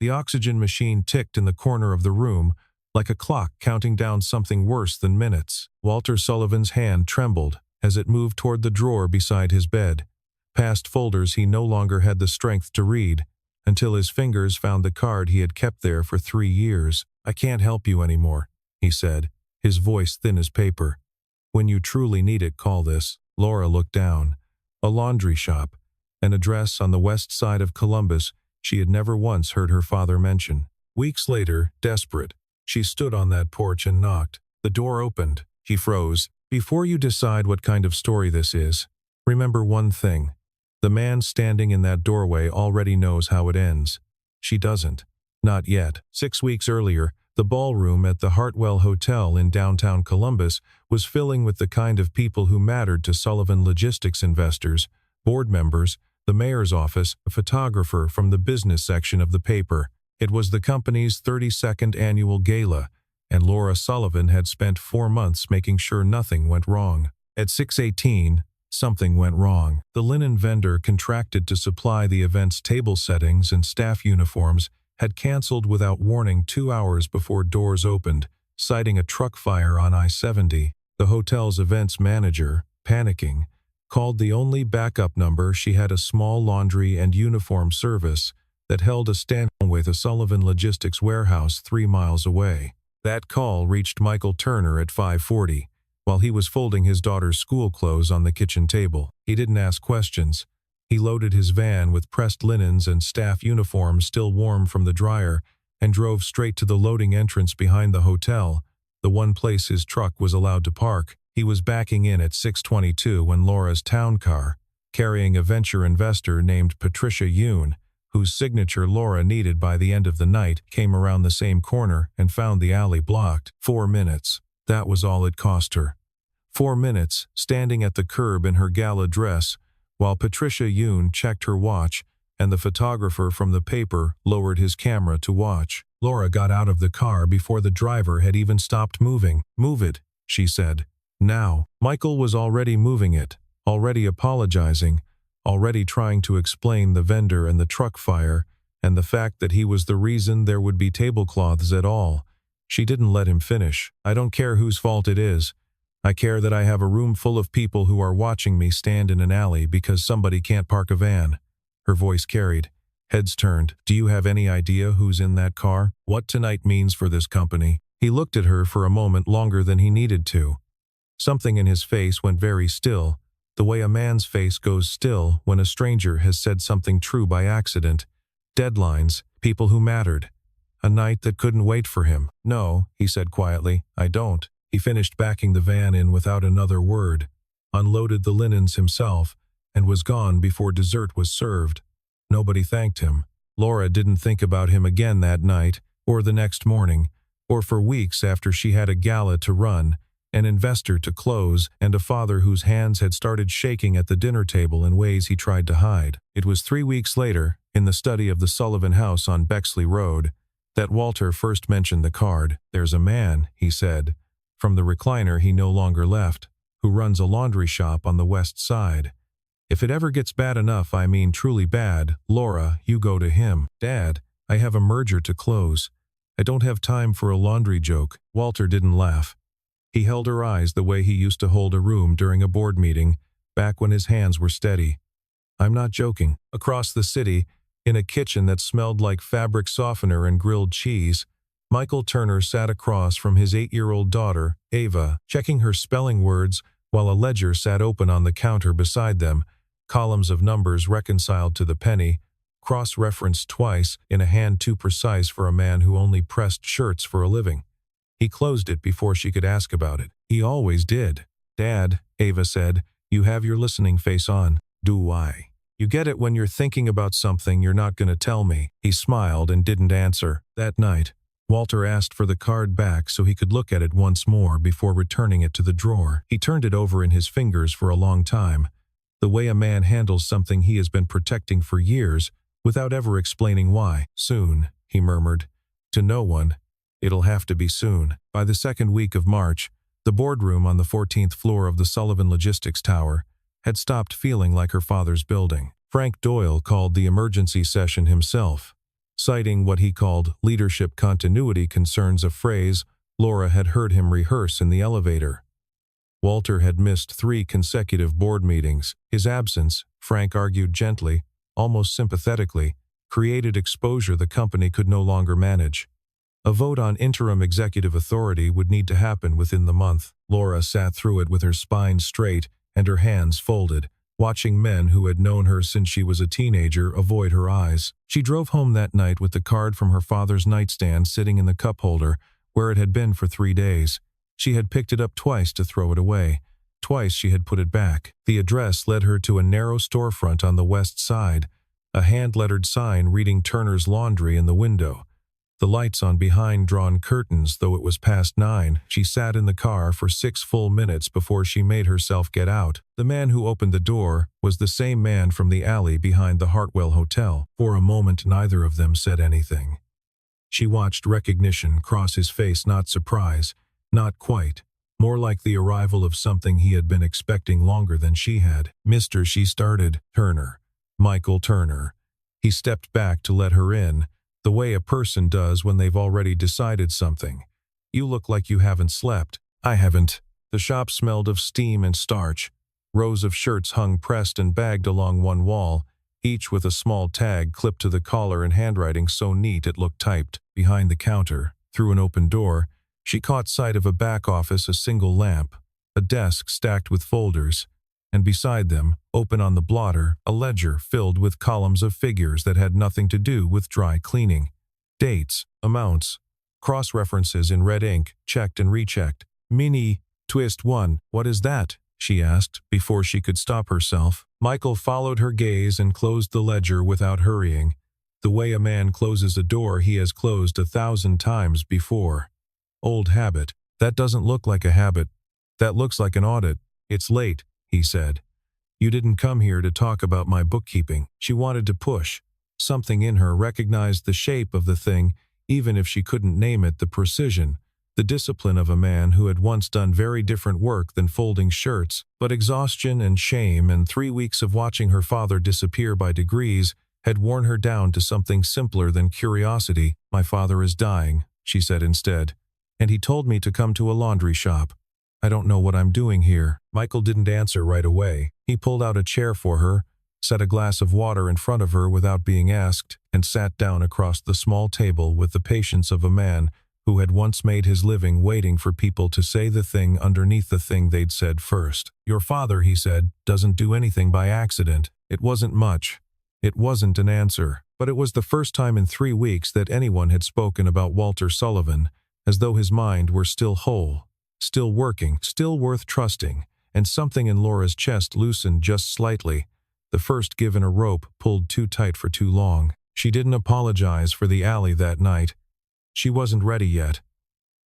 The oxygen machine ticked in the corner of the room, like a clock counting down something worse than minutes. Walter Sullivan's hand trembled as it moved toward the drawer beside his bed, past folders he no longer had the strength to read, until his fingers found the card he had kept there for 3 years. "I can't help you anymore," he said, his voice thin as paper. "When you truly need it, call this." Laura looked down. A laundry shop, an address on the west side of Columbus she had never once heard her father mention. Weeks later, desperate, she stood on that porch and knocked. The door opened. He froze. "Before you decide what kind of story this is, remember one thing. The man standing in that doorway already knows how it ends. She doesn't. Not yet." 6 weeks earlier, the ballroom at the Heartfelt Hotel in downtown Columbus was filling with the kind of people who mattered to Sullivan Logistics investors, board members, the mayor's office, a photographer from the business section of the paper. It was the company's 32nd annual gala, and Laura Sullivan had spent 4 months making sure nothing went wrong. At 6:18, something went wrong. The linen vendor contracted to supply the event's table settings and staff uniforms had canceled without warning 2 hours before doors opened, citing a truck fire on I-70. The hotel's events manager, panicking, called the only backup number. She had a small laundry and uniform service that held a stand with a Sullivan Logistics warehouse 3 miles away. That call reached Michael Turner at 5:40, while he was folding his daughter's school clothes on the kitchen table. He didn't ask questions. He loaded his van with pressed linens and staff uniforms still warm from the dryer and drove straight to the loading entrance behind the hotel, the one place his truck was allowed to park. He was backing in at 6:22 when Laura's town car, carrying a venture investor named Patricia Yoon, whose signature Laura needed by the end of the night, came around the same corner and found the alley blocked. 4 minutes. That was all it cost her. 4 minutes, standing at the curb in her gala dress, while Patricia Yoon checked her watch and the photographer from the paper lowered his camera to watch. Laura got out of the car before the driver had even stopped moving. "Move it," she said. "Now." Michael was already moving it, already apologizing, already trying to explain the vendor and the truck fire, and the fact that he was the reason there would be tablecloths at all. She didn't let him finish. "I don't care whose fault it is. I care that I have a room full of people who are watching me stand in an alley because somebody can't park a van." Her voice carried. Heads turned. "Do you have any idea who's in that car? What tonight means for this company?" He looked at her for a moment longer than he needed to. Something in his face went very still, the way a man's face goes still when a stranger has said something true by accident. Deadlines, people who mattered. A night that couldn't wait for him. "No," he said quietly, "I don't." He finished backing the van in without another word, unloaded the linens himself, and was gone before dessert was served. Nobody thanked him. Laura didn't think about him again that night, or the next morning, or for weeks after she had a gala to run, an investor to close, and a father whose hands had started shaking at the dinner table in ways he tried to hide. It was 3 weeks later, in the study of the Sullivan house on Bexley Road, that Walter first mentioned the card. "There's a man," he said, from the recliner he no longer left, "who runs a laundry shop on the west side. If it ever gets bad enough, I mean truly bad, Laura, you go to him." "Dad, I have a merger to close. I don't have time for a laundry joke." Walter didn't laugh. He held her eyes the way he used to hold a room during a board meeting, back when his hands were steady. "I'm not joking." Across the city, in a kitchen that smelled like fabric softener and grilled cheese, Michael Turner sat across from his 8-year-old daughter, Ava, checking her spelling words while a ledger sat open on the counter beside them, columns of numbers reconciled to the penny, cross-referenced twice in a hand too precise for a man who only pressed shirts for a living. He closed it before she could ask about it. He always did. "Dad," Ava said, "you have your listening face on." "Do I?" "You get it when you're thinking about something you're not going to tell me." He smiled and didn't answer. That night, Walter asked for the card back so he could look at it once more before returning it to the drawer. He turned it over in his fingers for a long time, the way a man handles something he has been protecting for years without ever explaining why. "Soon," he murmured. "To no one. It'll have to be soon." By the second week of March, the boardroom on the 14th floor of the Sullivan Logistics Tower had stopped feeling like her father's building. Frank Doyle called the emergency session himself. citing what he called leadership continuity concerns, a phrase Laura had heard him rehearse in the elevator. Walter had missed 3 consecutive board meetings. His absence, Frank argued gently, almost sympathetically, created exposure the company could no longer manage. A vote on interim executive authority would need to happen within the month. Laura sat through it with her spine straight and her hands folded, watching men who had known her since she was a teenager avoid her eyes. She drove home that night with the card from her father's nightstand sitting in the cup holder, where it had been for 3 days. She had picked it up twice to throw it away. Twice she had put it back. The address led her to a narrow storefront on the west side, a hand-lettered sign reading Turner's Laundry in the window. The lights on behind drawn curtains, though it was past 9. She sat in the car for 6 full minutes before she made herself get out. The man who opened the door was the same man from the alley behind the Heartfelt Hotel. For a moment neither of them said anything. She watched recognition cross his face, not surprise, not quite, more like the arrival of something he had been expecting longer than she had. "Mr. she started. "Turner. Michael Turner." He stepped back to let her in, the way a person does when they've already decided something. "You look like you haven't slept." "I haven't." The shop smelled of steam and starch. Rows of shirts hung pressed and bagged along one wall, each with a small tag clipped to the collar in handwriting so neat it looked typed. Behind the counter, through an open door, she caught sight of a back office, a single lamp, a desk stacked with folders, and beside them, open on the blotter, a ledger filled with columns of figures that had nothing to do with dry cleaning. Dates, amounts, cross-references in red ink, checked and rechecked. "Mini, twist 1, what is that?" she asked, before she could stop herself. Michael followed her gaze and closed the ledger without hurrying, the way a man closes a door he has closed 1,000 times before. "Old habit." "That doesn't look like a habit. That looks like an audit." "It's late," he said. "You didn't come here to talk about my bookkeeping." She wanted to push. Something in her recognized the shape of the thing, even if she couldn't name it, the precision, the discipline of a man who had once done very different work than folding shirts. But exhaustion and shame and 3 weeks of watching her father disappear by degrees had worn her down to something simpler than curiosity. "My father is dying," she said instead, "and he told me to come to a laundry shop. I don't know what I'm doing here." Michael didn't answer right away. He pulled out a chair for her, set a glass of water in front of her without being asked, and sat down across the small table with the patience of a man who had once made his living waiting for people to say the thing underneath the thing they'd said first. "Your father," he said, "doesn't do anything by accident." It wasn't much. It wasn't an answer. But it was the first time in 3 weeks that anyone had spoken about Walter Sullivan, as though his mind were still whole, still working, still worth trusting, and something in Laura's chest loosened just slightly. The first given a rope pulled too tight for too long. She didn't apologize for the alley that night. She wasn't ready yet.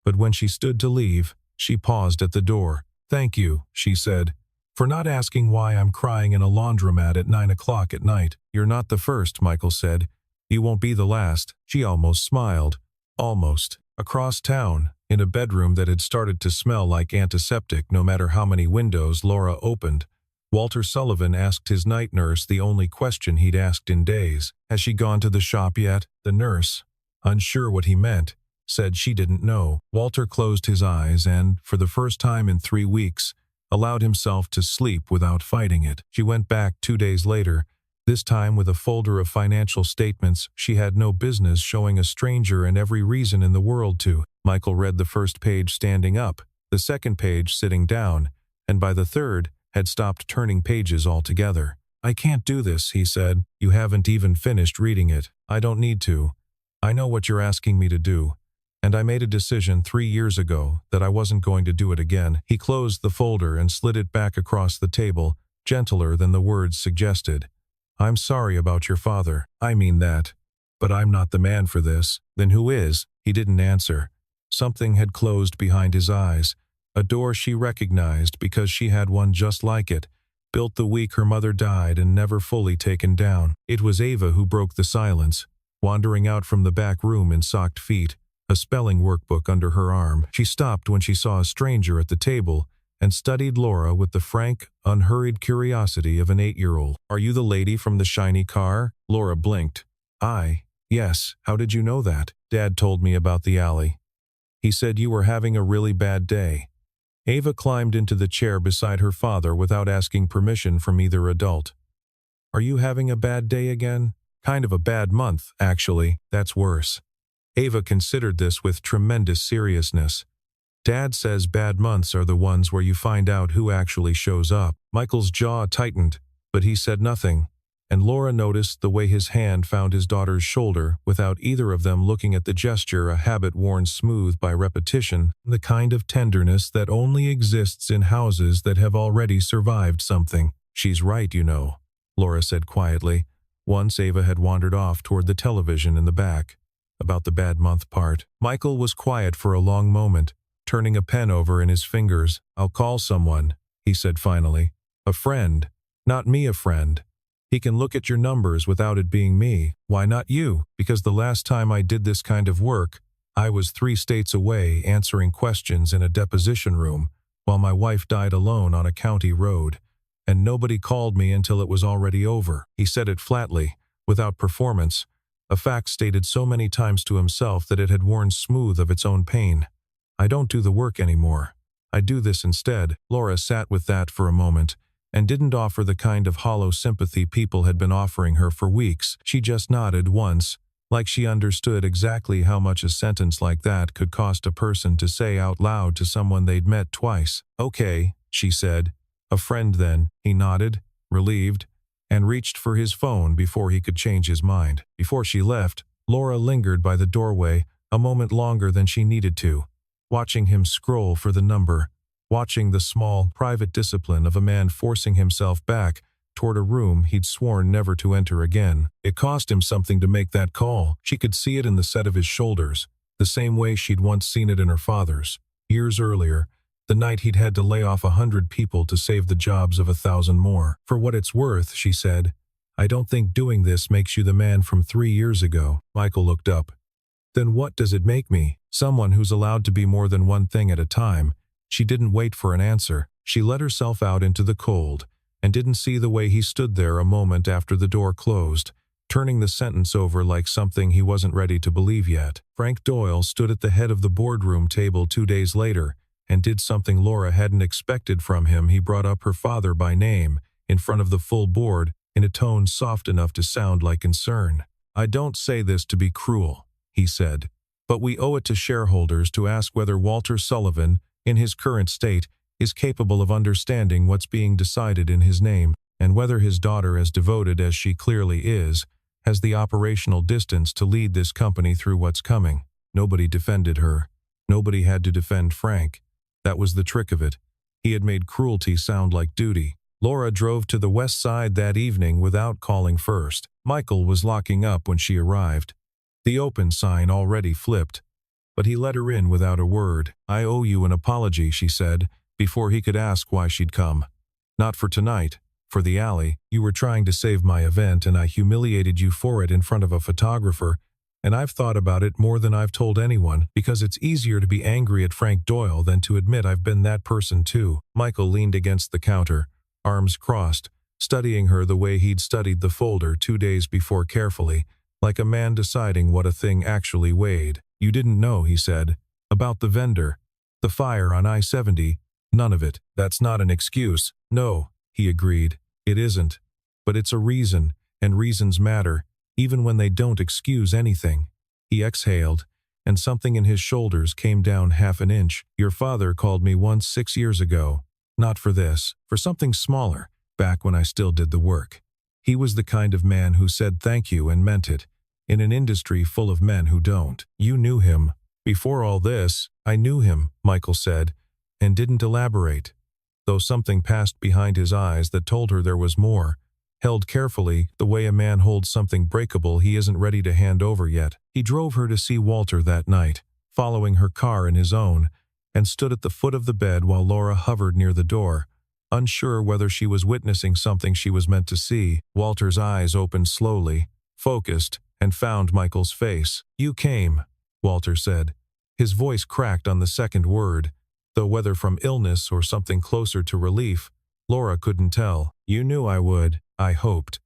But when she stood to leave, she paused at the door. "Thank you," she said, "for not asking why I'm crying in a laundromat at 9 o'clock at night." "You're not the first," Michael said. "You won't be the last." She almost smiled. Almost. Across town, in a bedroom that had started to smell like antiseptic no matter how many windows Laura opened, Walter Sullivan asked his night nurse the only question he'd asked in days. "Has she gone to the shop yet?" The nurse, unsure what he meant, said she didn't know. Walter closed his eyes and, for the first time in 3 weeks, allowed himself to sleep without fighting it. She went back 2 days later, this time with a folder of financial statements she had no business showing a stranger and every reason in the world to. Michael read the first page standing up, the second page sitting down, and by the third had stopped turning pages altogether. "I can't do this," he said. "You haven't even finished reading it." "I don't need to. I know what you're asking me to do. And I made a decision 3 years ago that I wasn't going to do it again." He closed the folder and slid it back across the table, gentler than the words suggested. "I'm sorry about your father. I mean that. But I'm not the man for this." "Then who is?" He didn't answer. Something had closed behind his eyes. A door she recognized because she had one just like it, built the week her mother died and never fully taken down. It was Ava who broke the silence, wandering out from the back room in socked feet, a spelling workbook under her arm. She stopped when she saw a stranger at the table and studied Laura with the frank, unhurried curiosity of an 8-year-old. "Are you the lady from the shiny car?" Laura blinked. "I, Yes, how did you know that? Dad told me about the alley. He said you were having a really bad day. Ava climbed into the chair beside her father without asking permission from either adult. Are you having a bad day again? Kind of a bad month, actually. That's worse. Ava considered this with tremendous seriousness. Dad says bad months are the ones where you find out who actually shows up. Michael's jaw tightened, but he said nothing, and Laura noticed the way his hand found his daughter's shoulder without either of them looking at the gesture, a habit worn smooth by repetition, the kind of tenderness that only exists in houses that have already survived something. She's right, you know, Laura said quietly. Once Ava had wandered off toward the television in the back. About the bad month part. Michael was quiet for a long moment, turning a pen over in his fingers. I'll call someone, he said finally. A friend. Not me, a friend. He can look at your numbers without it being me. Why not you? Because the last time I did this kind of work, I was 3 states away answering questions in a deposition room, while my wife died alone on a county road. And nobody called me until it was already over. He said it flatly, without performance, a fact stated so many times to himself that it had worn smooth of its own pain. I don't do the work anymore. I do this instead. Laura sat with that for a moment, and didn't offer the kind of hollow sympathy people had been offering her for weeks. She just nodded once, like she understood exactly how much a sentence like that could cost a person to say out loud to someone they'd met twice. Okay, she said. A friend then. He nodded, relieved, and reached for his phone before he could change his mind. Before she left, Laura lingered by the doorway a moment longer than she needed to, watching him scroll for the number, watching the small, private discipline of a man forcing himself back toward a room he'd sworn never to enter again. It cost him something to make that call. She could see it in the set of his shoulders, the same way she'd once seen it in her father's, years earlier, the night he'd had to lay off 100 people to save the jobs of 1,000 more. For what it's worth, she said, I don't think doing this makes you the man from 3 years ago. Michael looked up. Then what does it make me? Someone who's allowed to be more than one thing at a time. She didn't wait for an answer. She let herself out into the cold, and didn't see the way he stood there a moment after the door closed, turning the sentence over like something he wasn't ready to believe yet. Frank Doyle stood at the head of the boardroom table 2 days later, and did something Laura hadn't expected from him. He brought up her father by name, in front of the full board, in a tone soft enough to sound like concern. I don't say this to be cruel, he said, but we owe it to shareholders to ask whether Walter Sullivan, in his current state, is capable of understanding what's being decided in his name, and whether his daughter, as devoted as she clearly is, has the operational distance to lead this company through what's coming. Nobody defended her. Nobody had to defend Frank. That was the trick of it. He had made cruelty sound like duty. Laura drove to the west side that evening without calling first. Michael was locking up when she arrived. The open sign already flipped, but he let her in without a word. I owe you an apology, she said, before he could ask why she'd come. Not for tonight, for the alley. You were trying to save my event and I humiliated you for it in front of a photographer, and I've thought about it more than I've told anyone, because it's easier to be angry at Frank Doyle than to admit I've been that person too. Michael leaned against the counter, arms crossed, studying her the way he'd studied the folder 2 days before carefully, like a man deciding what a thing actually weighed. You didn't know, he said, about the vendor, the fire on I-70, none of it. That's not an excuse. No, he agreed, it isn't. But it's a reason, and reasons matter, even when they don't excuse anything. He exhaled, and something in his shoulders came down half an inch. Your father called me once 6 years ago. Not for this, for something smaller, back when I still did the work. He was the kind of man who said thank you and meant it, in an industry full of men who don't. You knew him. Before all this, I knew him, Michael said, and didn't elaborate, though something passed behind his eyes that told her there was more. Held carefully, the way a man holds something breakable he isn't ready to hand over yet. He drove her to see Walter that night, following her car in his own, and stood at the foot of the bed while Laura hovered near the door, unsure whether she was witnessing something she was meant to see. Walter's eyes opened slowly, focused, and found Michael's face. You came, Walter said. His voice cracked on the second word, though whether from illness or something closer to relief, Laura couldn't tell. You knew I would, I hoped.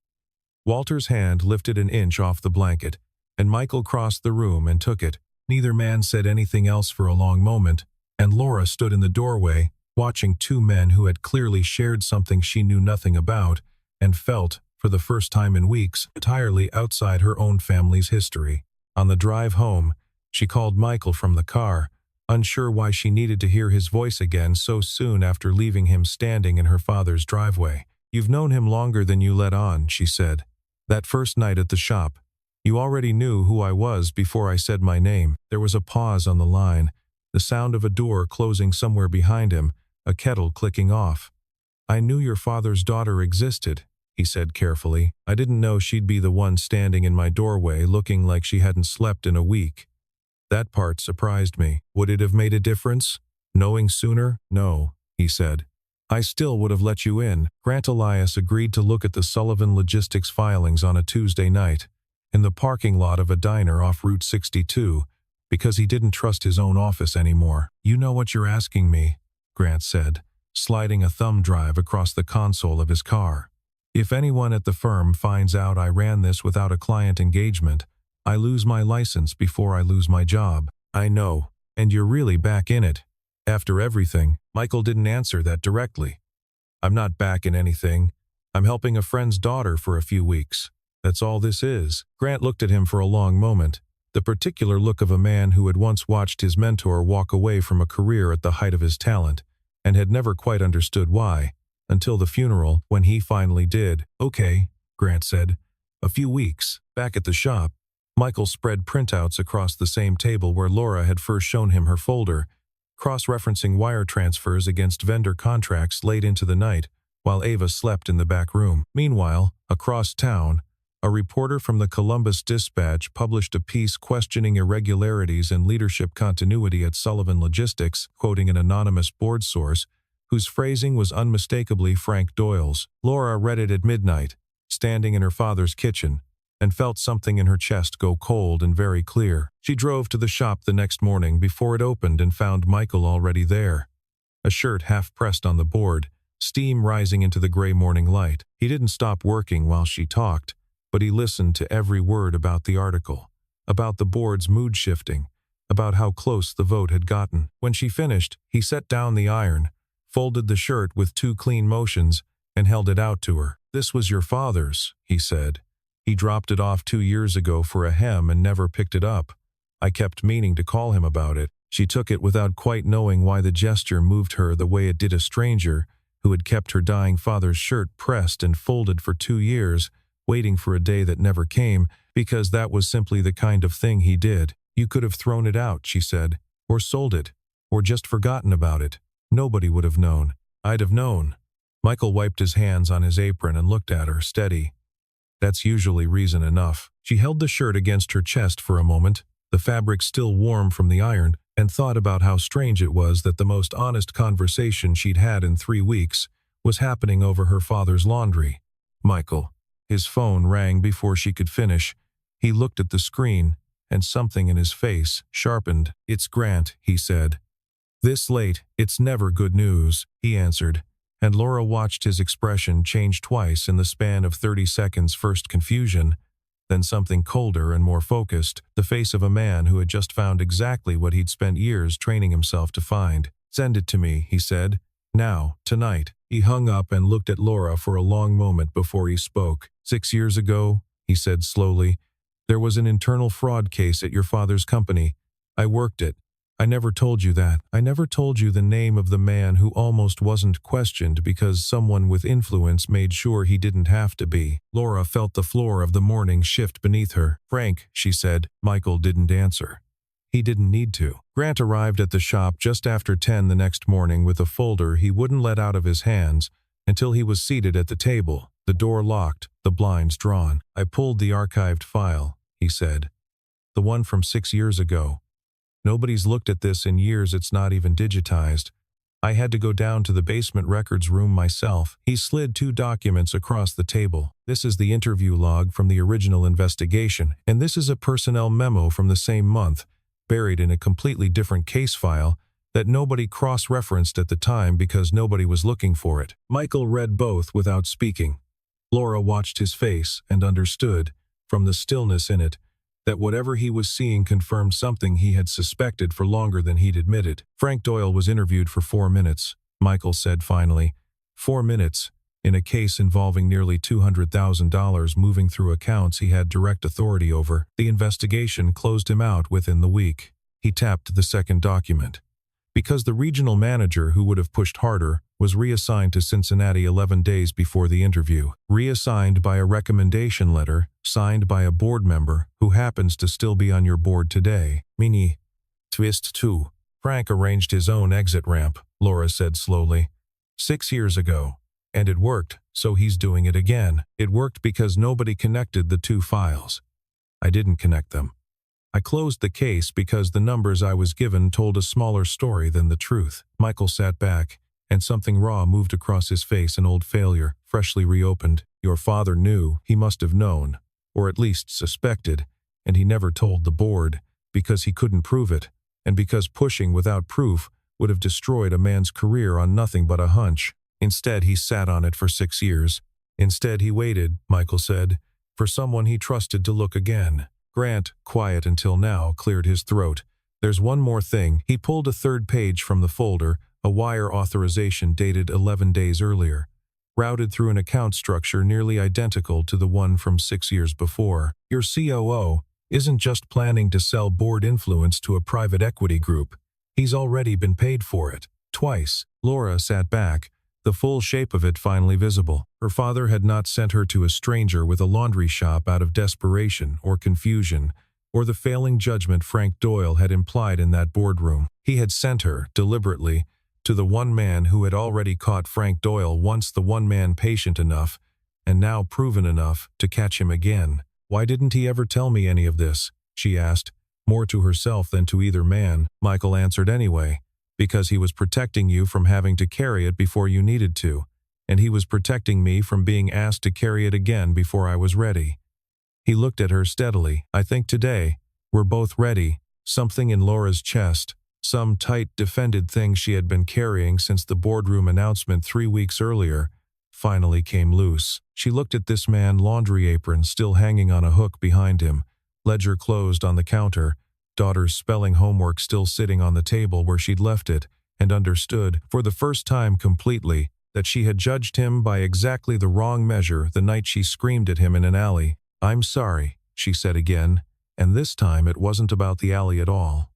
Walter's hand lifted an inch off the blanket, and Michael crossed the room and took it. Neither man said anything else for a long moment, and Laura stood in the doorway, watching two men who had clearly shared something she knew nothing about, and felt, for the first time in weeks, entirely outside her own family's history. On the drive home, she called Michael from the car, unsure why she needed to hear his voice again so soon after leaving him standing in her father's driveway. "You've known him longer than you let on," she said. "That first night at the shop, you already knew who I was before I said my name." There was a pause on the line, the sound of a door closing somewhere behind him, a kettle clicking off. "I knew your father's daughter existed," he said carefully. "I didn't know she'd be the one standing in my doorway looking like she hadn't slept in a week. That part surprised me. Would it have made a difference? Knowing sooner? No," he said. "I still would have let you in." Grant Elias agreed to look at the Sullivan Logistics filings on a Tuesday night, in the parking lot of a diner off Route 62, because he didn't trust his own office anymore. "You know what you're asking me," Grant said, sliding a thumb drive across the console of his car. "If anyone at the firm finds out I ran this without a client engagement, I lose my license before I lose my job." "I know, and you're really back in it. After everything." Michael didn't answer that directly. "I'm not back in anything. I'm helping a friend's daughter for a few weeks. That's all this is." Grant looked at him for a long moment, the particular look of a man who had once watched his mentor walk away from a career at the height of his talent, and had never quite understood why, until the funeral, when he finally did. "Okay," Grant said. "A few weeks." Back at the shop, Michael spread printouts across the same table where Laura had first shown him her folder, cross-referencing wire transfers against vendor contracts late into the night, while Ava slept in the back room. Meanwhile, across town, a reporter from the Columbus Dispatch published a piece questioning irregularities and leadership continuity at Sullivan Logistics, quoting an anonymous board source, whose phrasing was unmistakably Frank Doyle's. Laura read it at midnight, standing in her father's kitchen, and felt something in her chest go cold and very clear. She drove to the shop the next morning before it opened and found Michael already there, a shirt half-pressed on the board, steam rising into the gray morning light. He didn't stop working while she talked, but he listened to every word about the article, about the board's mood shifting, about how close the vote had gotten. When she finished, he set down the iron, folded the shirt with 2 clean motions, and held it out to her. "This was your father's," he said. "He dropped it off 2 years ago for a hem and never picked it up. I kept meaning to call him about it." She took it without quite knowing why the gesture moved her the way it did a stranger who had kept her dying father's shirt pressed and folded for 2 years, waiting for a day that never came, because that was simply the kind of thing he did. "You could have thrown it out," she said, "or sold it, or just forgotten about it. Nobody would have known." "I'd have known." Michael wiped his hands on his apron and looked at her, steady. "That's usually reason enough." She held the shirt against her chest for a moment, the fabric still warm from the iron, and thought about how strange it was that the most honest conversation she'd had in 3 weeks was happening over her father's laundry. "Michael." His phone rang before she could finish. He looked at the screen, and something in his face sharpened. "It's Grant," he said. "This late, it's never good news," he answered, and Laura watched his expression change twice in the span of 30 seconds. First confusion, then something colder and more focused, the face of a man who had just found exactly what he'd spent years training himself to find. "Send it to me," he said. "Now, tonight." He hung up and looked at Laura for a long moment before he spoke. 6 years ago," he said slowly, "there was an internal fraud case at your father's company. I worked it. I never told you that. I never told you the name of the man who almost wasn't questioned because someone with influence made sure he didn't have to be." Laura felt the floor of the morning shift beneath her. "Frank," she said. Michael didn't answer. He didn't need to. Grant arrived at the shop just after 10 the next morning with a folder he wouldn't let out of his hands until he was seated at the table, the door locked, the blinds drawn. "I pulled the archived file," he said. "The one from 6 years ago. Nobody's looked at this in years. It's not even digitized. I had to go down to the basement records room myself." He slid 2 documents across the table. "This is the interview log from the original investigation, and this is a personnel memo from the same month, buried in a completely different case file that nobody cross-referenced at the time because nobody was looking for it." Michael read both without speaking. Laura watched his face and understood, from the stillness in it, that whatever he was seeing confirmed something he had suspected for longer than he'd admitted. Frank Doyle was interviewed for 4 minutes, Michael said finally. 4 minutes, in a case involving nearly $200,000 moving through accounts he had direct authority over. The investigation closed him out within the week. He tapped the second document. Because the regional manager who would have pushed harder was reassigned to Cincinnati 11 days before the interview. Reassigned by a recommendation letter signed by a board member who happens to still be on your board today. Mini. Twist 2. Frank arranged his own exit ramp, Laura said slowly. 6 years ago. And it worked, so he's doing it again. It worked because nobody connected the two files. I didn't connect them. I closed the case because the numbers I was given told a smaller story than the truth. Michael sat back, and something raw moved across his face, an old failure, freshly reopened. Your father knew, he must have known, or at least suspected, and he never told the board, because he couldn't prove it, and because pushing without proof would have destroyed a man's career on nothing but a hunch. Instead, he sat on it for 6 years. Instead, he waited, Michael said, for someone he trusted to look again. Grant, quiet until now, cleared his throat. There's one more thing. He pulled a third page from the folder, a wire authorization dated 11 days earlier, routed through an account structure nearly identical to the one from 6 years before. Your COO isn't just planning to sell board influence to a private equity group. He's already been paid for it. Twice. Laura sat back, the full shape of it finally visible. Her father had not sent her to a stranger with a laundry shop out of desperation or confusion, or the failing judgment Frank Doyle had implied in that boardroom. He had sent her, deliberately, to the one man who had already caught Frank Doyle once, the one man patient enough, and now proven enough, to catch him again. Why didn't he ever tell me any of this? She asked, more to herself than to either man. Michael answered anyway. Because he was protecting you from having to carry it before you needed to, and he was protecting me from being asked to carry it again before I was ready. He looked at her steadily. I think today, we're both ready. Something in Laura's chest, some tight, defended thing she had been carrying since the boardroom announcement 3 weeks earlier, finally came loose. She looked at this man, laundry apron still hanging on a hook behind him, ledger closed on the counter, daughter's spelling homework still sitting on the table where she'd left it, and understood, for the first time completely, that she had judged him by exactly the wrong measure the night she screamed at him in an alley. I'm sorry, she said again, and this time it wasn't about the alley at all.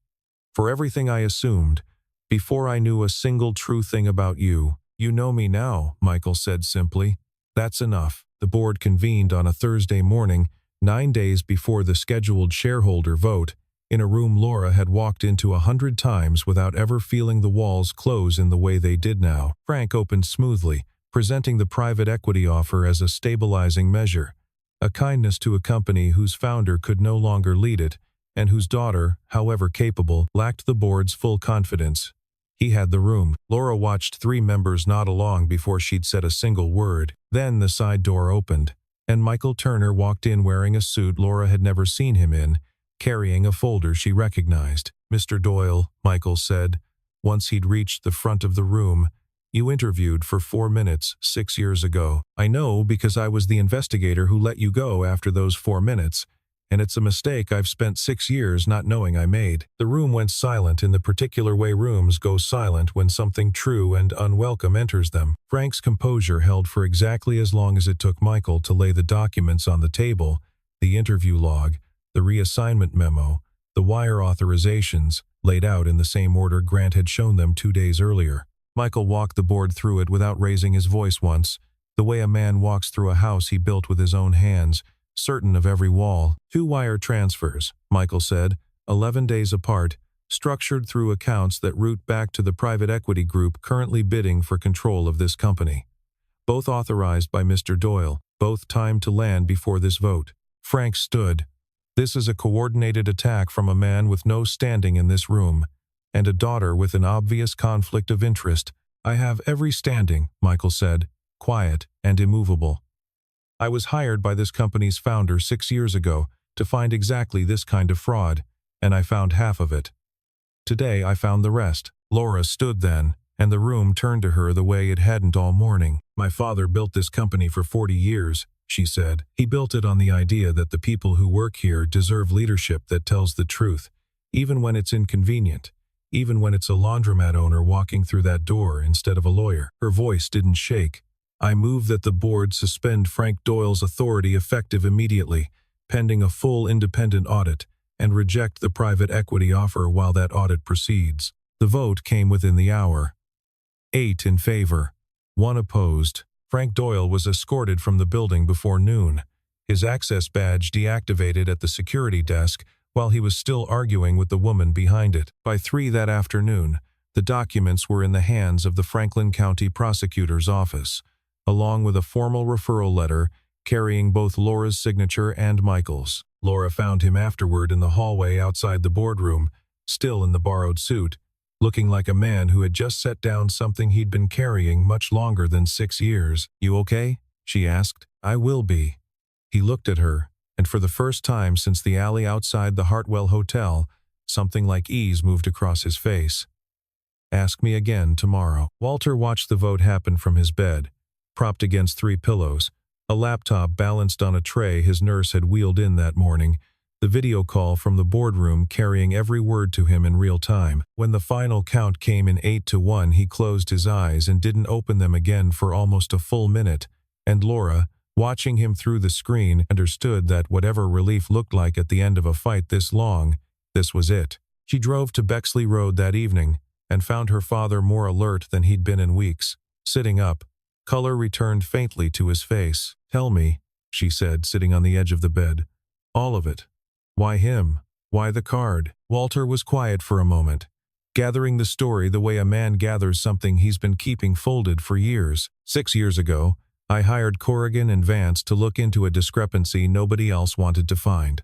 For everything I assumed, before I knew a single true thing about you. You know me now, Michael said simply. That's enough. The board convened on a Thursday morning, 9 days before the scheduled shareholder vote, in a room Laura had walked into 100 times without ever feeling the walls close in the way they did now. Frank opened smoothly, presenting the private equity offer as a stabilizing measure, a kindness to a company whose founder could no longer lead it, and whose daughter, however capable, lacked the board's full confidence. He had the room. Laura watched 3 members nod along before she'd said a single word. Then the side door opened, and Michael Turner walked in wearing a suit Laura had never seen him in, carrying a folder she recognized. Mr. Doyle, Michael said, once he'd reached the front of the room, you interviewed for 4 minutes 6 years ago. I know because I was the investigator who let you go after those 4 minutes, and it's a mistake I've spent 6 years not knowing I made. The room went silent in the particular way rooms go silent when something true and unwelcome enters them. Frank's composure held for exactly as long as it took Michael to lay the documents on the table, the interview log, the reassignment memo, the wire authorizations, laid out in the same order Grant had shown them 2 days earlier. Michael walked the board through it without raising his voice once, the way a man walks through a house he built with his own hands, certain of every wall. 2 wire transfers, Michael said, 11 days apart, structured through accounts that route back to the private equity group currently bidding for control of this company. Both authorized by Mr. Doyle, both timed to land before this vote. Frank stood. This is a coordinated attack from a man with no standing in this room, and a daughter with an obvious conflict of interest. I have every standing, Michael said, quiet and immovable. I was hired by this company's founder 6 years ago to find exactly this kind of fraud, and I found half of it. Today I found the rest. Laura stood then, and the room turned to her the way it hadn't all morning. My father built this company for 40 years, she said. He built it on the idea that the people who work here deserve leadership that tells the truth, even when it's inconvenient, even when it's a laundromat owner walking through that door instead of a lawyer. Her voice didn't shake. I move that the board suspend Frank Doyle's authority effective immediately, pending a full independent audit, and reject the private equity offer while that audit proceeds. The vote came within the hour. 8 in favor, 1 opposed. Frank Doyle was escorted from the building before noon, his access badge deactivated at the security desk while he was still arguing with the woman behind it. By 3 that afternoon, the documents were in the hands of the Franklin County Prosecutor's Office, along with a formal referral letter carrying both Laura's signature and Michael's. Laura found him afterward in the hallway outside the boardroom, still in the borrowed suit, looking like a man who had just set down something he'd been carrying much longer than 6 years. "You okay?" she asked. "I will be." He looked at her, and for the first time since the alley outside the Heartfelt Hotel, something like ease moved across his face. "Ask me again tomorrow." Walter watched the vote happen from his bed, propped against 3 pillows, a laptop balanced on a tray his nurse had wheeled in that morning, the video call from the boardroom carrying every word to him in real time. When the final count came in 8-1, he closed his eyes and didn't open them again for almost a full minute, and Laura, watching him through the screen, understood that whatever relief looked like at the end of a fight this long, this was it. She drove to Bexley Road that evening and found her father more alert than he'd been in weeks. Sitting up, color returned faintly to his face. "Tell me," she said, sitting on the edge of the bed. "All of it. Why him? Why the card?" Walter was quiet for a moment, gathering the story the way a man gathers something he's been keeping folded for years. 6 years ago, I hired Corrigan and Vance to look into a discrepancy nobody else wanted to find.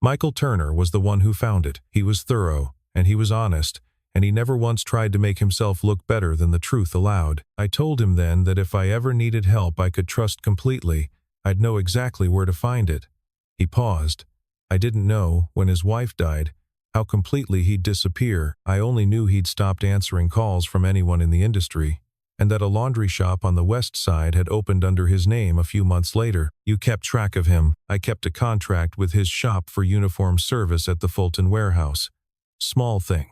Michael Turner was the one who found it. He was thorough, and he was honest, and he never once tried to make himself look better than the truth allowed. I told him then that if I ever needed help I could trust completely, I'd know exactly where to find it. He paused. I didn't know, when his wife died, how completely he'd disappear. I only knew he'd stopped answering calls from anyone in the industry, and that a laundry shop on the west side had opened under his name a few months later. You kept track of him. I kept a contract with his shop for uniform service at the Fulton warehouse. Small thing.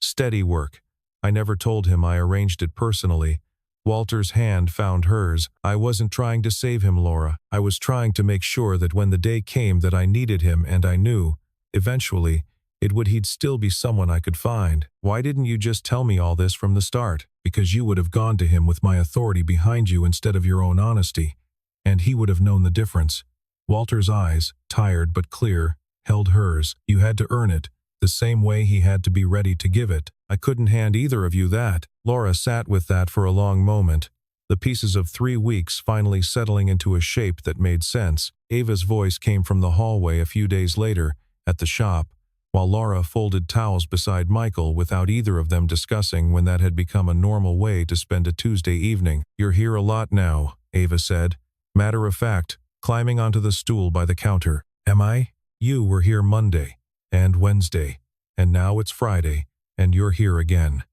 Steady work. I never told him I arranged it personally. Walter's hand found hers. I wasn't trying to save him, Laura. I was trying to make sure that when the day came that I needed him, and I knew, eventually, he'd still be someone I could find. Why didn't you just tell me all this from the start? Because you would have gone to him with my authority behind you instead of your own honesty, and he would have known the difference. Walter's eyes, tired but clear, held hers. You had to earn it, the same way he had to be ready to give it. I couldn't hand either of you that. Laura sat with that for a long moment, the pieces of 3 weeks finally settling into a shape that made sense. Ava's voice came from the hallway a few days later, at the shop, while Laura folded towels beside Michael without either of them discussing when that had become a normal way to spend a Tuesday evening. "You're here a lot now," Ava said, matter of fact, climbing onto the stool by the counter. "Am I? You were here Monday, and Wednesday, and now it's Friday, and you're here again."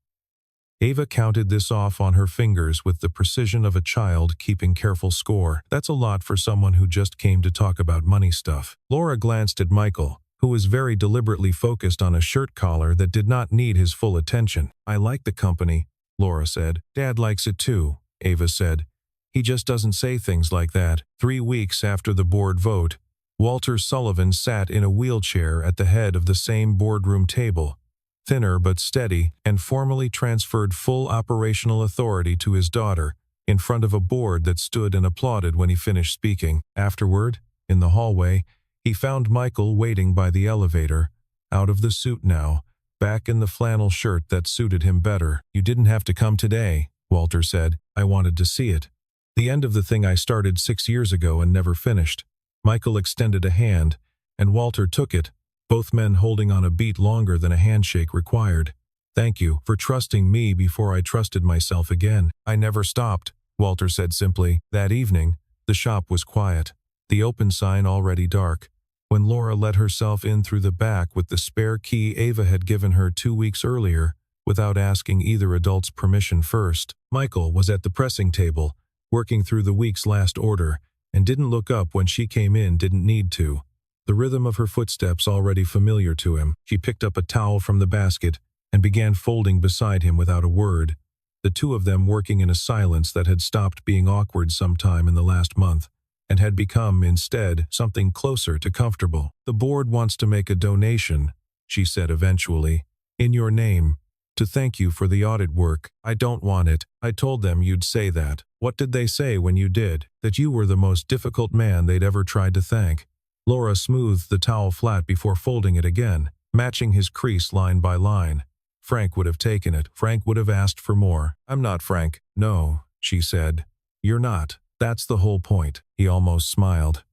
Ava counted this off on her fingers with the precision of a child keeping careful score. That's a lot for someone who just came to talk about money stuff. Laura glanced at Michael, who was very deliberately focused on a shirt collar that did not need his full attention. "I like the company," Laura said. "Dad likes it too," Ava said. "He just doesn't say things like that." 3 weeks after the board vote, Walter Sullivan sat in a wheelchair at the head of the same boardroom table, thinner but steady, and formally transferred full operational authority to his daughter, in front of a board that stood and applauded when he finished speaking. Afterward, in the hallway, he found Michael waiting by the elevator, out of the suit now, back in the flannel shirt that suited him better. "You didn't have to come today," Walter said. "I wanted to see it. The end of the thing I started 6 years ago and never finished." Michael extended a hand, and Walter took it, both men holding on a beat longer than a handshake required. "Thank you for trusting me before I trusted myself again." "I never stopped," Walter said simply. That evening, the shop was quiet, the open sign already dark. When Laura let herself in through the back with the spare key Ava had given her 2 weeks earlier, without asking either adult's permission first, Michael was at the pressing table, working through the week's last order, and didn't look up when she came in, didn't need to. The rhythm of her footsteps already familiar to him. She picked up a towel from the basket and began folding beside him without a word, the two of them working in a silence that had stopped being awkward sometime in the last month, and had become, instead, something closer to comfortable. "The board wants to make a donation," she said eventually, "in your name, to thank you for the audit work." "I don't want it. I told them you'd say that." "What did they say when you did?" "That you were the most difficult man they'd ever tried to thank." Laura smoothed the towel flat before folding it again, matching his crease line by line. Frank would have taken it. Frank would have asked for more. "I'm not Frank." "No," she said. "You're not. That's the whole point." He almost smiled.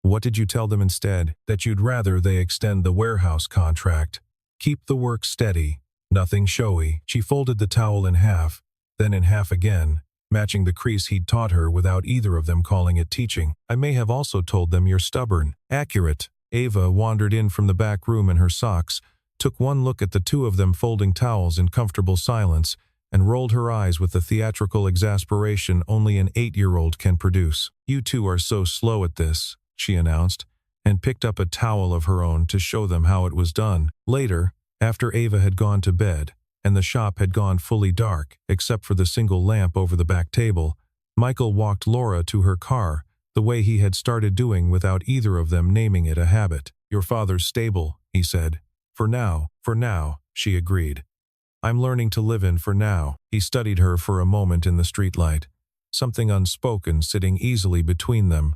"What did you tell them instead?" "That you'd rather they extend the warehouse contract. Keep the work steady. Nothing showy." She folded the towel in half, then in half again, matching the crease he'd taught her without either of them calling it teaching. "I may have also told them you're stubborn." "Accurate." Ava wandered in from the back room in her socks, took one look at the two of them folding towels in comfortable silence, and rolled her eyes with the theatrical exasperation only an 8-year-old can produce. "You two are so slow at this," she announced, and picked up a towel of her own to show them how it was done. Later, after Ava had gone to bed, and the shop had gone fully dark, except for the single lamp over the back table, Michael walked Laura to her car, the way he had started doing without either of them naming it a habit. "Your father's stable," he said. For now, she agreed. "I'm learning to live in for now." He studied her for a moment in the streetlight, something unspoken sitting easily between them.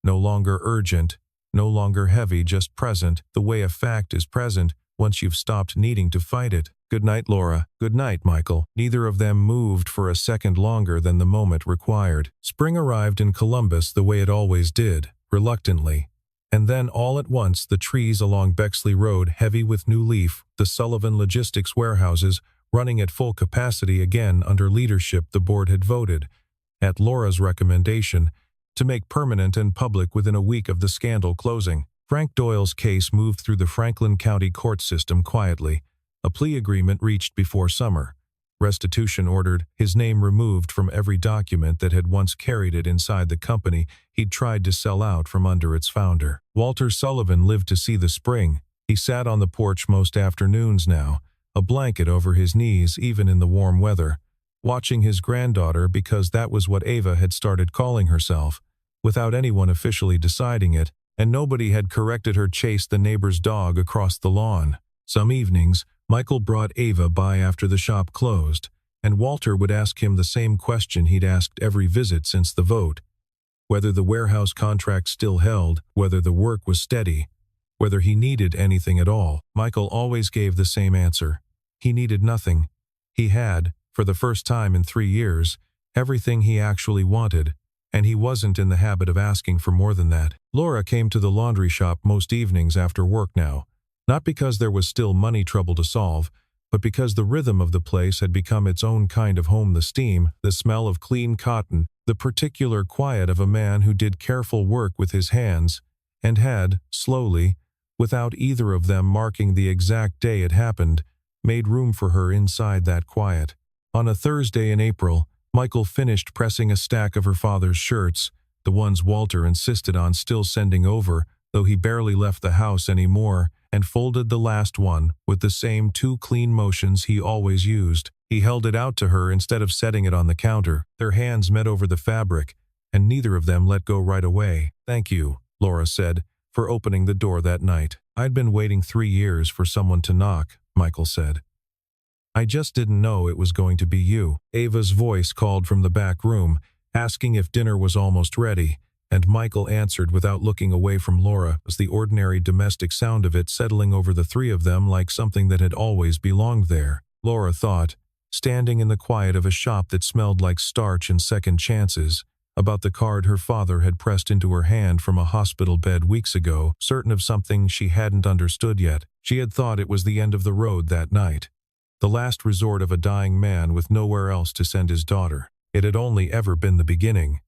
No longer urgent, no longer heavy, just present, the way a fact is present once you've stopped needing to fight it. "Good night, Laura." "Good night, Michael." Neither of them moved for a second longer than the moment required. Spring arrived in Columbus the way it always did, reluctantly. And then all at once the trees along Bexley Road heavy with new leaf, the Sullivan Logistics warehouses running at full capacity again under leadership the board had voted, at Laura's recommendation, to make permanent and public within a week of the scandal closing. Frank Doyle's case moved through the Franklin County court system quietly, a plea agreement reached before summer. Restitution ordered, his name removed from every document that had once carried it inside the company he'd tried to sell out from under its founder. Walter Sullivan lived to see the spring. He sat on the porch most afternoons now, a blanket over his knees even in the warm weather, watching his granddaughter, because that was what Ava had started calling herself, without anyone officially deciding it, and nobody had corrected her, chase the neighbor's dog across the lawn. Some evenings, Michael brought Ava by after the shop closed, and Walter would ask him the same question he'd asked every visit since the vote: whether the warehouse contract still held, whether the work was steady, whether he needed anything at all. Michael always gave the same answer. He needed nothing. He had, for the first time in 3 years, everything he actually wanted, and he wasn't in the habit of asking for more than that. Laura came to the laundry shop most evenings after work now, not because there was still money trouble to solve, but because the rhythm of the place had become its own kind of home. The steam, the smell of clean cotton, the particular quiet of a man who did careful work with his hands, and had, slowly, without either of them marking the exact day it happened, made room for her inside that quiet. On a Thursday in April, Michael finished pressing a stack of her father's shirts, the ones Walter insisted on still sending over, though he barely left the house anymore, and folded the last one with the same 2 clean motions he always used. He held it out to her instead of setting it on the counter. Their hands met over the fabric, and neither of them let go right away. "Thank you," Laura said, "for opening the door that night." "I'd been waiting 3 years for someone to knock," Michael said. "I just didn't know it was going to be you." Ava's voice called from the back room, asking if dinner was almost ready, and Michael answered without looking away from Laura, as the ordinary domestic sound of it settling over the three of them like something that had always belonged there. Laura thought, standing in the quiet of a shop that smelled like starch and second chances, about the card her father had pressed into her hand from a hospital bed weeks ago, certain of something she hadn't understood yet. She had thought it was the end of the road that night, the last resort of a dying man with nowhere else to send his daughter. It had only ever been the beginning.